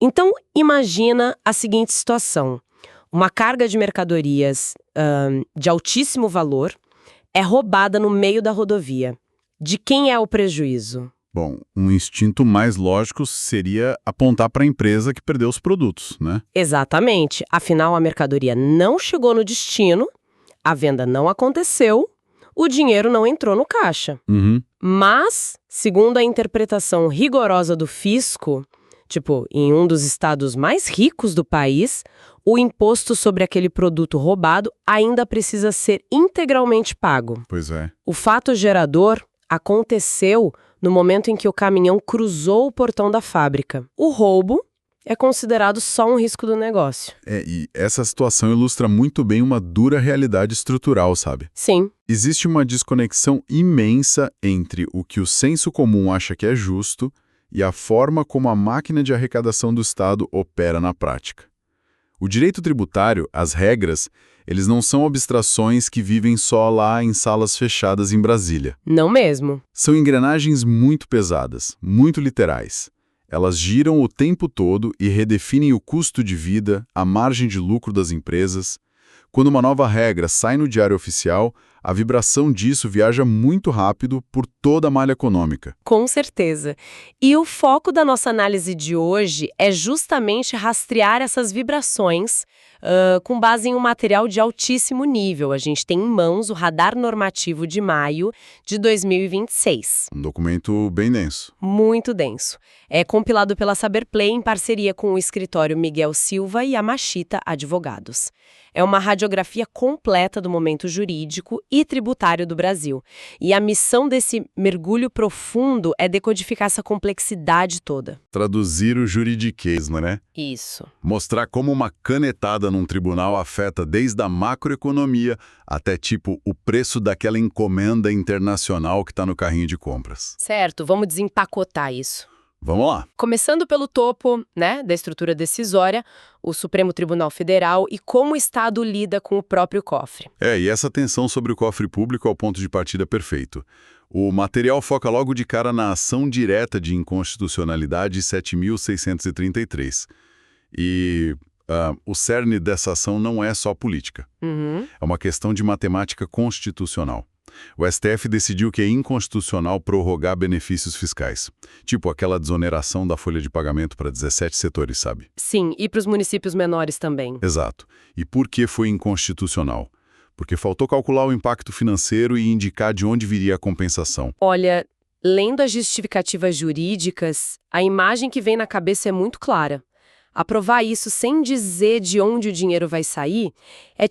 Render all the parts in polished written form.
Então, imagina a seguinte situação. Uma carga de mercadorias de altíssimo valor é roubada no meio da rodovia. De quem é o prejuízo? Bom, um instinto mais lógico seria apontar para a empresa que perdeu os produtos, né? Exatamente. Afinal, a mercadoria não chegou no destino, a venda não aconteceu, o dinheiro não entrou no caixa. Uhum. Mas, segundo a interpretação rigorosa do fisco, em um dos estados mais ricos do país, o imposto sobre aquele produto roubado ainda precisa ser integralmente pago. Pois é. O fato gerador aconteceu no momento em que o caminhão cruzou o portão da fábrica. O roubo é considerado só um risco do negócio. E essa situação ilustra muito bem uma dura realidade estrutural, sabe? Sim. Existe uma desconexão imensa entre o que o senso comum acha que é justo e a forma como a máquina de arrecadação do Estado opera na prática. O direito tributário, as regras, eles não são abstrações que vivem só lá em salas fechadas em Brasília. Não mesmo. São engrenagens muito pesadas, muito literais. Elas giram o tempo todo e redefinem o custo de vida, a margem de lucro das empresas. Quando uma nova regra sai no Diário Oficial, a vibração disso viaja muito rápido por toda a malha econômica. Com certeza. E o foco da nossa análise de hoje é justamente rastrear essas vibrações com base em um material de altíssimo nível. A gente tem em mãos o Radar Normativo de maio de 2026. Um documento bem denso. Muito denso. É compilado pela Saberplay em parceria com o escritório Miguel Silva e a Machita Advogados. É uma radiografia completa do momento jurídico e tributário do Brasil. E a missão desse mergulho profundo é decodificar essa complexidade toda. Traduzir o juridiquês, não é? Isso. Mostrar como uma canetada num tribunal afeta desde a macroeconomia até, o preço daquela encomenda internacional que está no carrinho de compras. Certo, vamos desempacotar isso. Vamos lá. Começando pelo topo, da estrutura decisória, o Supremo Tribunal Federal e como o Estado lida com o próprio cofre. E essa tensão sobre o cofre público é o ponto de partida perfeito. O material foca logo de cara na ação direta de inconstitucionalidade 7.633. E o cerne dessa ação não é só política. É uma questão de matemática constitucional. O STF decidiu que é inconstitucional prorrogar benefícios fiscais, tipo aquela desoneração da folha de pagamento para 17 setores, sabe? Sim, e para os municípios menores também. Exato. E por que foi inconstitucional? Porque faltou calcular o impacto financeiro e indicar de onde viria a compensação. Olha, lendo as justificativas jurídicas, a imagem que vem na cabeça é muito clara. Aprovar isso sem dizer de onde o dinheiro vai sair é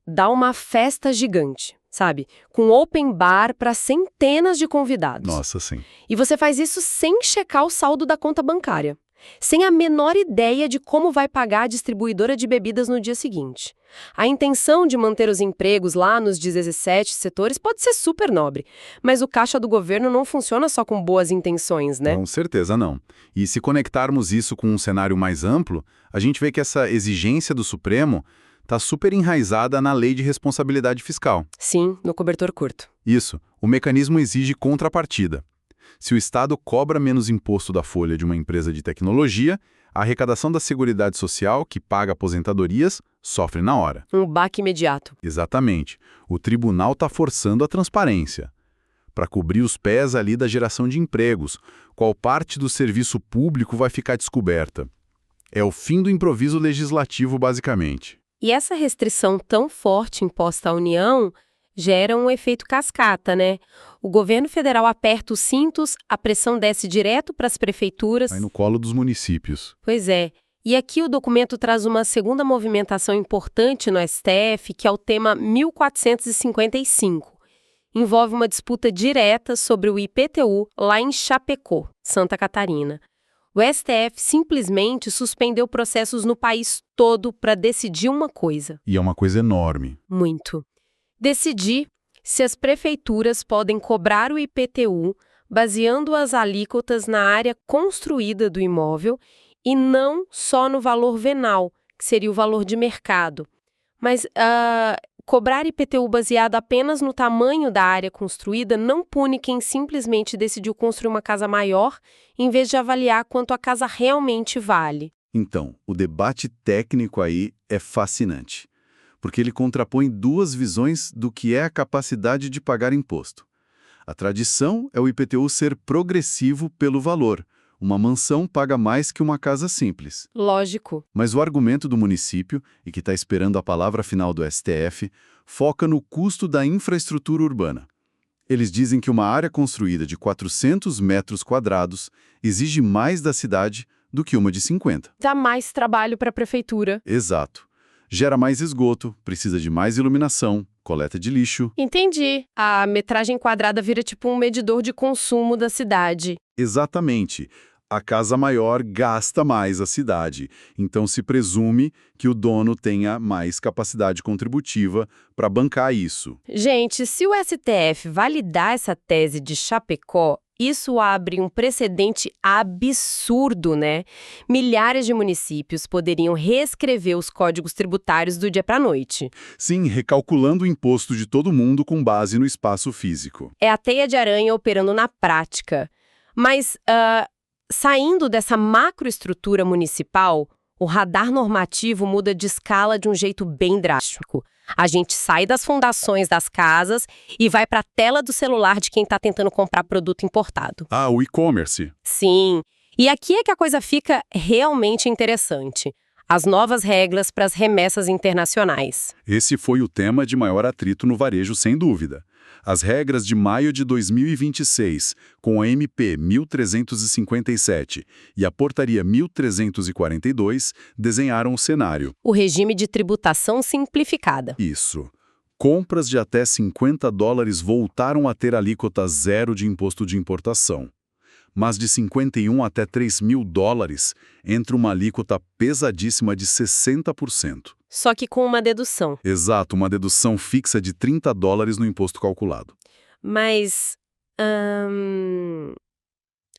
dar uma festa gigante, sabe? Com open bar para centenas de convidados. Nossa, sim. E você faz isso sem checar o saldo da conta bancária, sem a menor ideia de como vai pagar a distribuidora de bebidas no dia seguinte. A intenção de manter os empregos lá nos 17 setores pode ser super nobre, mas o caixa do governo não funciona só com boas intenções, né? Com certeza não. E se conectarmos isso com um cenário mais amplo, a gente vê que essa exigência do Supremo está super enraizada na Lei de Responsabilidade Fiscal. Sim, no cobertor curto. Isso. O mecanismo exige contrapartida. Se o Estado cobra menos imposto da folha de uma empresa de tecnologia, a arrecadação da Seguridade Social, que paga aposentadorias, sofre na hora. Um baque imediato. Exatamente. O tribunal está forçando a transparência. Para cobrir os pés ali da geração de empregos, qual parte do serviço público vai ficar descoberta. É o fim do improviso legislativo, basicamente. E essa restrição tão forte imposta à União gera um efeito cascata, né? O governo federal aperta os cintos, a pressão desce direto para as prefeituras. Vai no colo dos municípios. Pois é. E aqui o documento traz uma segunda movimentação importante no STF, que é o tema 1455. Envolve uma disputa direta sobre o IPTU lá em Chapecó, Santa Catarina. O STF simplesmente suspendeu processos no país todo para decidir uma coisa. E é uma coisa enorme. Muito. Decidir se as prefeituras podem cobrar o IPTU baseando as alíquotas na área construída do imóvel e não só no valor venal, que seria o valor de mercado. Mas cobrar IPTU baseado apenas no tamanho da área construída não pune quem simplesmente decidiu construir uma casa maior, em vez de avaliar quanto a casa realmente vale. Então, o debate técnico aí é fascinante, porque ele contrapõe duas visões do que é a capacidade de pagar imposto. A tradição é o IPTU ser progressivo pelo valor. Uma mansão paga mais que uma casa simples. Lógico. Mas o argumento do município, e que está esperando a palavra final do STF, foca no custo da infraestrutura urbana. Eles dizem que uma área construída de 400 metros quadrados exige mais da cidade do que uma de 50. Dá mais trabalho para a prefeitura. Exato. Gera mais esgoto, precisa de mais iluminação, coleta de lixo. Entendi. A metragem quadrada vira tipo um medidor de consumo da cidade. Exatamente. A casa maior gasta mais a cidade, então se presume que o dono tenha mais capacidade contributiva para bancar isso. Gente, se o STF validar essa tese de Chapecó, isso abre um precedente absurdo, né? Milhares de municípios poderiam reescrever os códigos tributários do dia para a noite. Sim, recalculando o imposto de todo mundo com base no espaço físico. É a teia de aranha operando na prática. Mas, saindo dessa macroestrutura municipal, o radar normativo muda de escala de um jeito bem drástico. A gente sai das fundações das casas e vai para a tela do celular de quem está tentando comprar produto importado. Ah, o e-commerce. Sim. E aqui é que a coisa fica realmente interessante. As novas regras para as remessas internacionais. Esse foi o tema de maior atrito no varejo, sem dúvida. As regras de maio de 2026, com a MP 1357 e a Portaria 1342, desenharam o cenário. O regime de tributação simplificada. Isso. Compras de até $50 voltaram a ter alíquota zero de imposto de importação. Mas de 51 até $3.000 entra uma alíquota pesadíssima de 60%. Só que com uma dedução. Exato, uma dedução fixa de $30 no imposto calculado. Mas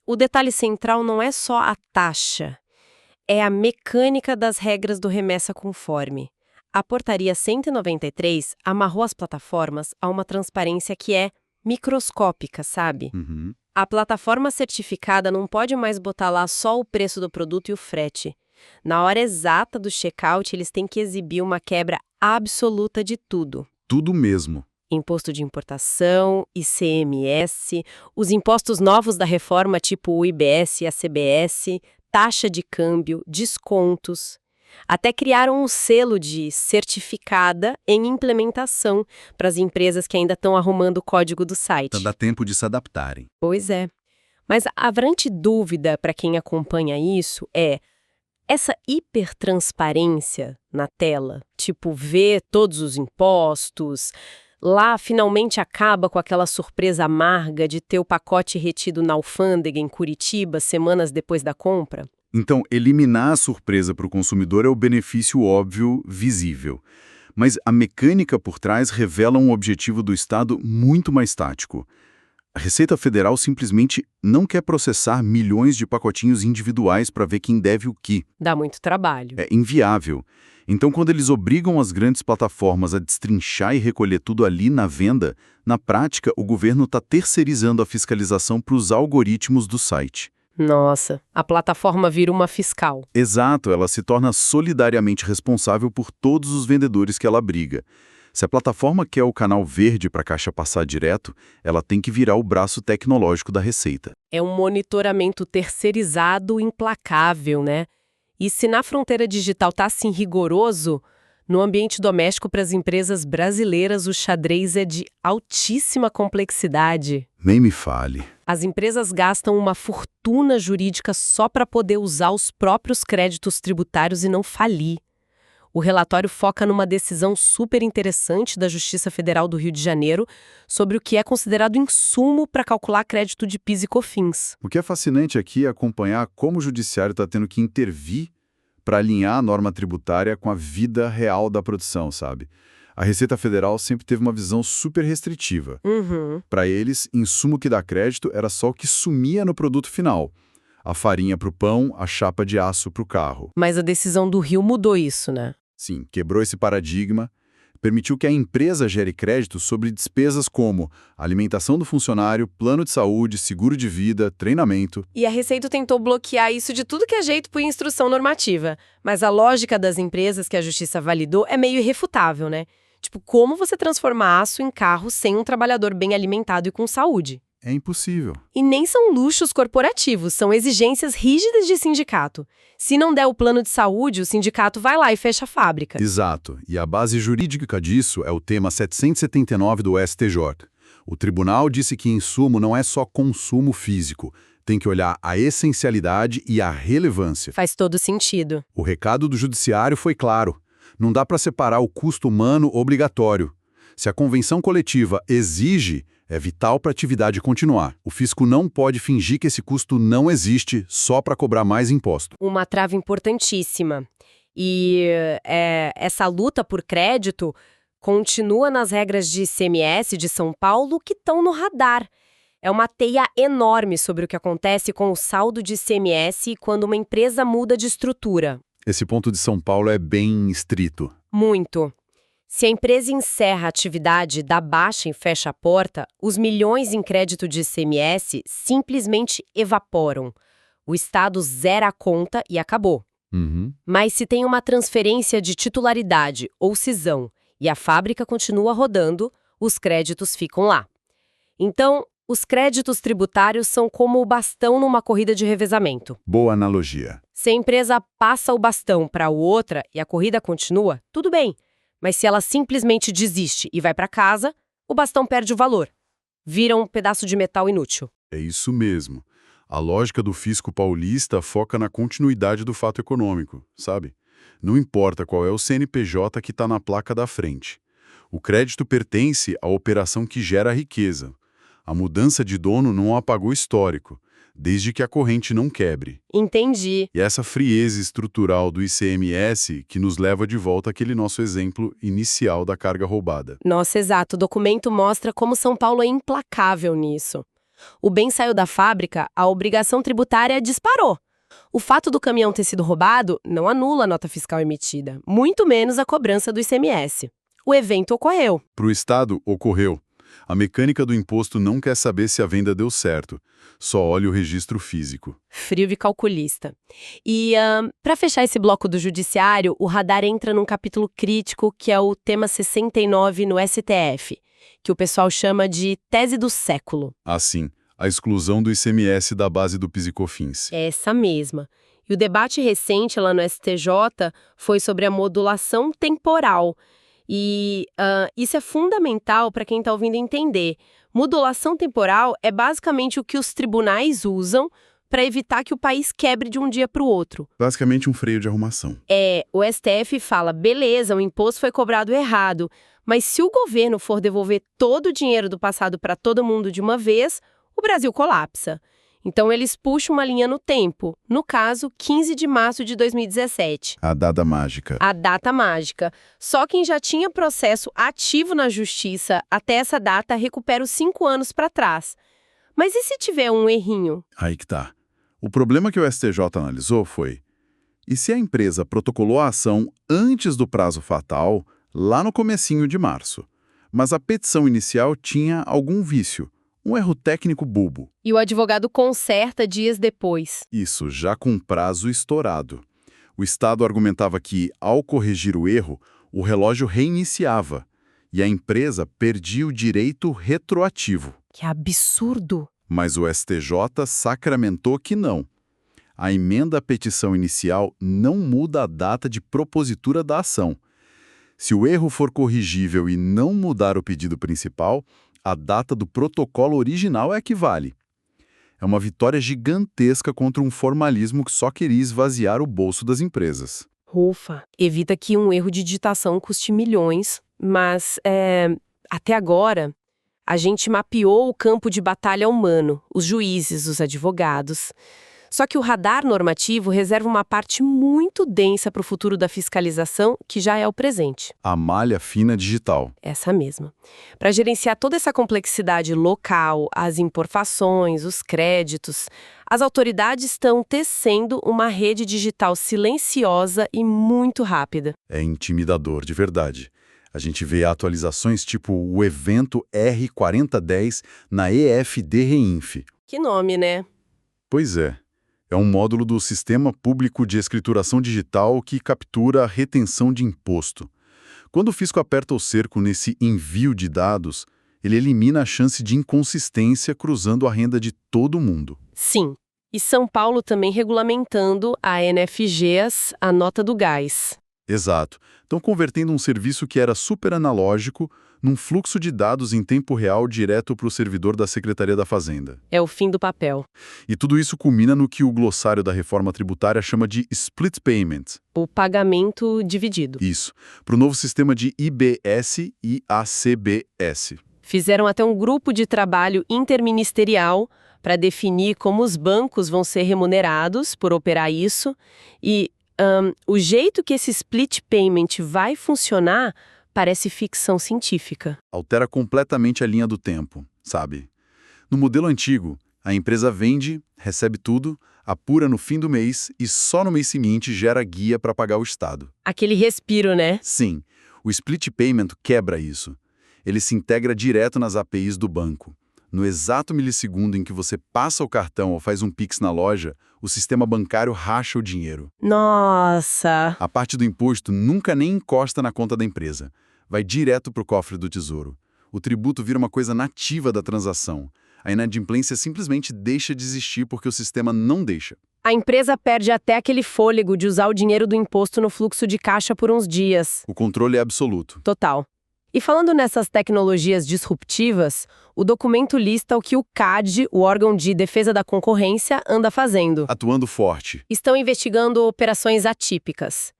o detalhe central não é só a taxa, é a mecânica das regras do remessa conforme. A Portaria 193 amarrou as plataformas a uma transparência que é microscópica, sabe? Uhum. A plataforma certificada não pode mais botar lá só o preço do produto e o frete. Na hora exata do checkout, eles têm que exibir uma quebra absoluta de tudo. Tudo mesmo. Imposto de importação, ICMS, os impostos novos da reforma tipo o IBS e a CBS, taxa de câmbio, descontos. Até criaram um selo de certificada em implementação para as empresas que ainda estão arrumando o código do site. Então dá tempo de se adaptarem. Pois é. Mas a grande dúvida para quem acompanha isso é essa hipertransparência na tela, tipo ver todos os impostos, lá finalmente acaba com aquela surpresa amarga de ter o pacote retido na alfândega em Curitiba semanas depois da compra? Então, eliminar a surpresa para o consumidor é o benefício óbvio, visível. Mas a mecânica por trás revela um objetivo do Estado muito mais tático. A Receita Federal simplesmente não quer processar milhões de pacotinhos individuais para ver quem deve o quê. Dá muito trabalho. É inviável. Então, quando eles obrigam as grandes plataformas a destrinchar e recolher tudo ali na venda, na prática, o governo está terceirizando a fiscalização para os algoritmos do site. Nossa, a plataforma vira uma fiscal. Exato, ela se torna solidariamente responsável por todos os vendedores que ela abriga. Se a plataforma quer o canal verde para a caixa passar direto, ela tem que virar o braço tecnológico da Receita. É um monitoramento terceirizado implacável, né? E se na fronteira digital tá assim rigoroso, no ambiente doméstico para as empresas brasileiras o xadrez é de altíssima complexidade. Nem me fale. As empresas gastam uma fortuna jurídica só para poder usar os próprios créditos tributários e não falir. O relatório foca numa decisão super interessante da Justiça Federal do Rio de Janeiro sobre o que é considerado insumo para calcular crédito de PIS e COFINS. O que é fascinante aqui é acompanhar como o judiciário está tendo que intervir para alinhar a norma tributária com a vida real da produção, sabe? A Receita Federal sempre teve uma visão super restritiva. Para eles, insumo que dá crédito era só o que sumia no produto final. A farinha para o pão, a chapa de aço para o carro. Mas a decisão do Rio mudou isso, né? Sim, quebrou esse paradigma, permitiu que a empresa gere crédito sobre despesas como alimentação do funcionário, plano de saúde, seguro de vida, treinamento. E a Receita tentou bloquear isso de tudo que é jeito por instrução normativa. Mas a lógica das empresas que a Justiça validou é meio irrefutável, né? Tipo, como você transforma aço em carro sem um trabalhador bem alimentado e com saúde? É impossível. E nem são luxos corporativos, são exigências rígidas de sindicato. Se não der o plano de saúde, o sindicato vai lá e fecha a fábrica. Exato. E a base jurídica disso é o tema 779 do STJ. O tribunal disse que insumo não é só consumo físico. Tem que olhar a essencialidade e a relevância. Faz todo sentido. O recado do judiciário foi claro. Não dá para separar o custo humano obrigatório. Se a convenção coletiva exige, é vital para a atividade continuar. O fisco não pode fingir que esse custo não existe só para cobrar mais imposto. Uma trava importantíssima. E essa luta por crédito continua nas regras de ICMS de São Paulo que estão no radar. É uma teia enorme sobre o que acontece com o saldo de ICMS quando uma empresa muda de estrutura. Esse ponto de São Paulo é bem estrito. Muito. Se a empresa encerra a atividade, dá baixa e fecha a porta, os milhões em crédito de ICMS simplesmente evaporam. O Estado zera a conta e acabou. Mas se tem uma transferência de titularidade ou cisão e a fábrica continua rodando, os créditos ficam lá. Então, os créditos tributários são como o bastão numa corrida de revezamento. Boa analogia. Se a empresa passa o bastão para outra e a corrida continua, tudo bem. Mas se ela simplesmente desiste e vai para casa, o bastão perde o valor. Vira um pedaço de metal inútil. É isso mesmo. A lógica do fisco paulista foca na continuidade do fato econômico, sabe? Não importa qual é o CNPJ que está na placa da frente. O crédito pertence à operação que gera a riqueza. A mudança de dono não apagou o histórico, desde que a corrente não quebre. Entendi. E essa frieza estrutural do ICMS que nos leva de volta àquele nosso exemplo inicial da carga roubada. Nossa, exato. O documento mostra como São Paulo é implacável nisso. O bem saiu da fábrica, a obrigação tributária disparou. O fato do caminhão ter sido roubado não anula a nota fiscal emitida, muito menos a cobrança do ICMS. O evento ocorreu. Para o Estado, ocorreu. A mecânica do imposto não quer saber se a venda deu certo. Só olha o registro físico. Frio e calculista. E, para fechar esse bloco do judiciário, o radar entra num capítulo crítico que é o tema 69 no STF, que o pessoal chama de tese do século. Assim, a exclusão do ICMS da base do PIS e COFINS. É essa mesma. E o debate recente lá no STJ foi sobre a modulação temporal. E isso é fundamental para quem está ouvindo entender. Modulação temporal é basicamente o que os tribunais usam para evitar que o país quebre de um dia para o outro. Basicamente um freio de arrumação. O STF fala, beleza, o imposto foi cobrado errado, mas se o governo for devolver todo o dinheiro do passado para todo mundo de uma vez, o Brasil colapsa. Então eles puxam uma linha no tempo, no caso, 15 de março de 2017. A data mágica. A data mágica. Só quem já tinha processo ativo na justiça até essa data recupera os 5 anos para trás. Mas e se tiver um errinho? Aí que tá. O problema que o STJ analisou foi: e se a empresa protocolou a ação antes do prazo fatal, lá no comecinho de março, mas a petição inicial tinha algum vício? Um erro técnico bobo. E o advogado conserta dias depois. Isso, já com prazo estourado. O Estado argumentava que, ao corrigir o erro, o relógio reiniciava e a empresa perdia o direito retroativo. Que absurdo! Mas o STJ sacramentou que não. A emenda à petição inicial não muda a data de propositura da ação. Se o erro for corrigível e não mudar o pedido principal, a data do protocolo original é a que vale. É uma vitória gigantesca contra um formalismo que só queria esvaziar o bolso das empresas. Ufa, evita que um erro de digitação custe milhões, mas até agora a gente mapeou o campo de batalha humano, os juízes, os advogados. Só que o radar normativo reserva uma parte muito densa para o futuro da fiscalização, que já é o presente. A malha fina digital. Essa mesma. Para gerenciar toda essa complexidade local, as importações, os créditos, as autoridades estão tecendo uma rede digital silenciosa e muito rápida. É intimidador de verdade. A gente vê atualizações tipo o evento R4010 na EFD-REINF. Que nome, né? Pois é. É um módulo do Sistema Público de Escrituração Digital que captura a retenção de imposto. Quando o fisco aperta o cerco nesse envio de dados, ele elimina a chance de inconsistência cruzando a renda de todo mundo. Sim. E São Paulo também regulamentando a NFGs, a nota do gás. Exato. Estão convertendo um serviço que era super analógico num fluxo de dados em tempo real direto para o servidor da Secretaria da Fazenda. É o fim do papel. E tudo isso culmina no que o glossário da reforma tributária chama de split payment. O pagamento dividido. Isso, para o novo sistema de IBS e ACBS. Fizeram até um grupo de trabalho interministerial para definir como os bancos vão ser remunerados por operar isso. E o jeito que esse split payment vai funcionar parece ficção científica. Altera completamente a linha do tempo, sabe? No modelo antigo, a empresa vende, recebe tudo, apura no fim do mês e só no mês seguinte gera guia para pagar o Estado. Aquele respiro, né? Sim, o split payment quebra isso. Ele se integra direto nas APIs do banco. No exato milissegundo em que você passa o cartão ou faz um Pix na loja, o sistema bancário racha o dinheiro. Nossa! A parte do imposto nunca nem encosta na conta da empresa. Vai direto para o cofre do Tesouro. O tributo vira uma coisa nativa da transação. A inadimplência simplesmente deixa de existir porque o sistema não deixa. A empresa perde até aquele fôlego de usar o dinheiro do imposto no fluxo de caixa por uns dias. O controle é absoluto. Total. E falando nessas tecnologias disruptivas, o documento lista o que o CAD, o órgão de defesa da concorrência, anda fazendo. Atuando forte. Estão investigando operações atípicas,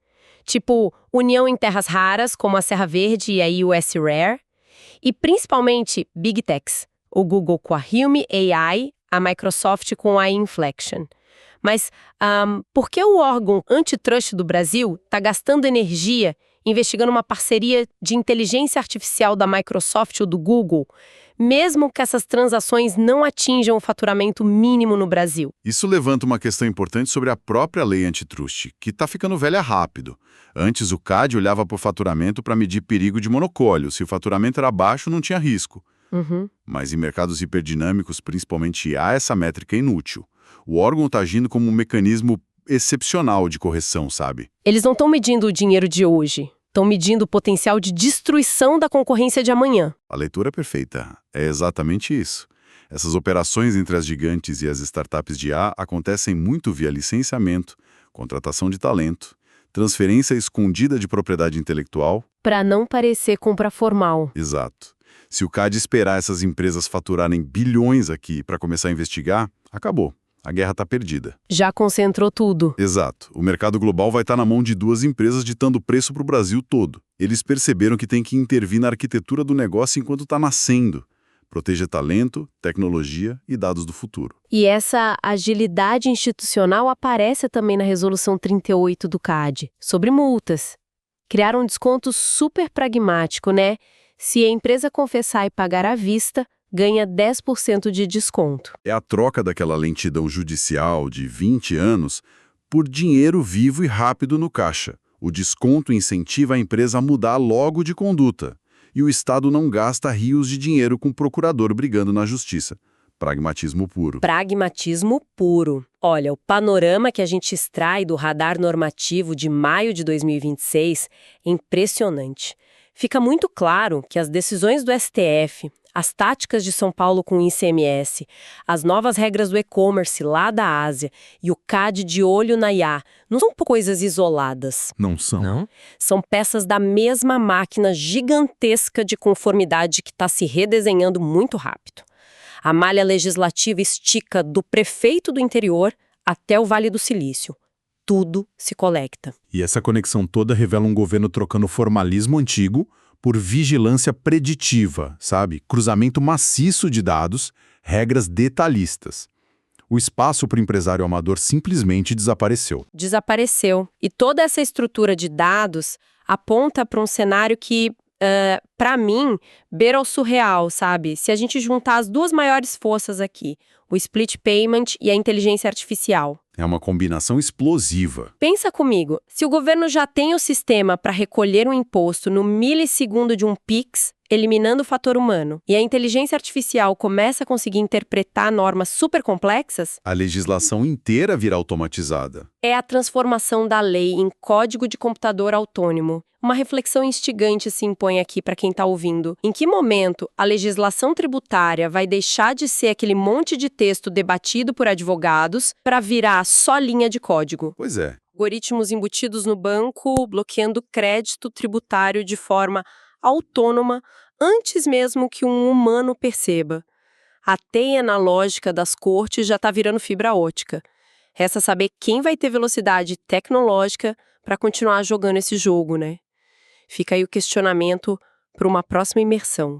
tipo união em terras raras, como a Serra Verde e a US Rare, e principalmente Big Techs, o Google com a Hume AI, a Microsoft com a Inflection. Mas por que o órgão antitrust do Brasil está gastando energia investigando uma parceria de inteligência artificial da Microsoft ou do Google, mesmo que essas transações não atinjam o faturamento mínimo no Brasil? Isso levanta uma questão importante sobre a própria lei antitrust, que está ficando velha rápido. Antes, o CAD olhava para o faturamento para medir perigo de monopólio. Se o faturamento era baixo, não tinha risco. Mas em mercados hiperdinâmicos, principalmente IA, essa métrica é inútil. O órgão está agindo como um mecanismo excepcional de correção, sabe? Eles não estão medindo o dinheiro de hoje, estão medindo o potencial de destruição da concorrência de amanhã. A leitura é perfeita. É exatamente isso. Essas operações entre as gigantes e as startups de IA acontecem muito via licenciamento, contratação de talento, transferência escondida de propriedade intelectual. Para não parecer compra formal. Exato. Se o CAD esperar essas empresas faturarem bilhões aqui para começar a investigar, acabou. A guerra está perdida. Já concentrou tudo. Exato. O mercado global vai estar na mão de duas empresas ditando preço para o Brasil todo. Eles perceberam que tem que intervir na arquitetura do negócio enquanto está nascendo. Proteger talento, tecnologia e dados do futuro. E essa agilidade institucional aparece também na Resolução 38 do CAD, sobre multas. Criaram um desconto super pragmático, né? Se a empresa confessar e pagar à vista, ganha 10% de desconto. É a troca daquela lentidão judicial de 20 anos por dinheiro vivo e rápido no caixa. O desconto incentiva a empresa a mudar logo de conduta. E o Estado não gasta rios de dinheiro com o procurador brigando na justiça. Pragmatismo puro. Pragmatismo puro. Olha, o panorama que a gente extrai do radar normativo de maio de 2026 é impressionante. Fica muito claro que as decisões do STF, as táticas de São Paulo com o ICMS, as novas regras do e-commerce lá da Ásia e o CAD de olho na IA não são coisas isoladas. Não são. Não? São peças da mesma máquina gigantesca de conformidade que está se redesenhando muito rápido. A malha legislativa estica do prefeito do interior até o Vale do Silício. Tudo se conecta. E essa conexão toda revela um governo trocando formalismo antigo por vigilância preditiva, sabe? Cruzamento maciço de dados, regras detalhistas. O espaço para o empresário amador simplesmente desapareceu. Desapareceu. E toda essa estrutura de dados aponta para um cenário que, para mim, beira o surreal, sabe? Se a gente juntar as duas maiores forças aqui, o split payment e a inteligência artificial. É uma combinação explosiva. Pensa comigo, se o governo já tem o sistema para recolher um imposto no milissegundo de um Pix, eliminando o fator humano, e a inteligência artificial começa a conseguir interpretar normas super complexas, A legislação inteira vira automatizada. é a transformação da lei em código de computador autônomo. Uma reflexão instigante se impõe aqui para quem está ouvindo. Em que momento a legislação tributária vai deixar de ser aquele monte de texto debatido por advogados para virar só linha de código? Pois é. Algoritmos embutidos no banco, bloqueando crédito tributário de forma autônoma, antes mesmo que um humano perceba. A teia analógica das cortes já está virando fibra ótica. Resta saber quem vai ter velocidade tecnológica para continuar jogando esse jogo, né? Fica aí o questionamento para uma próxima imersão.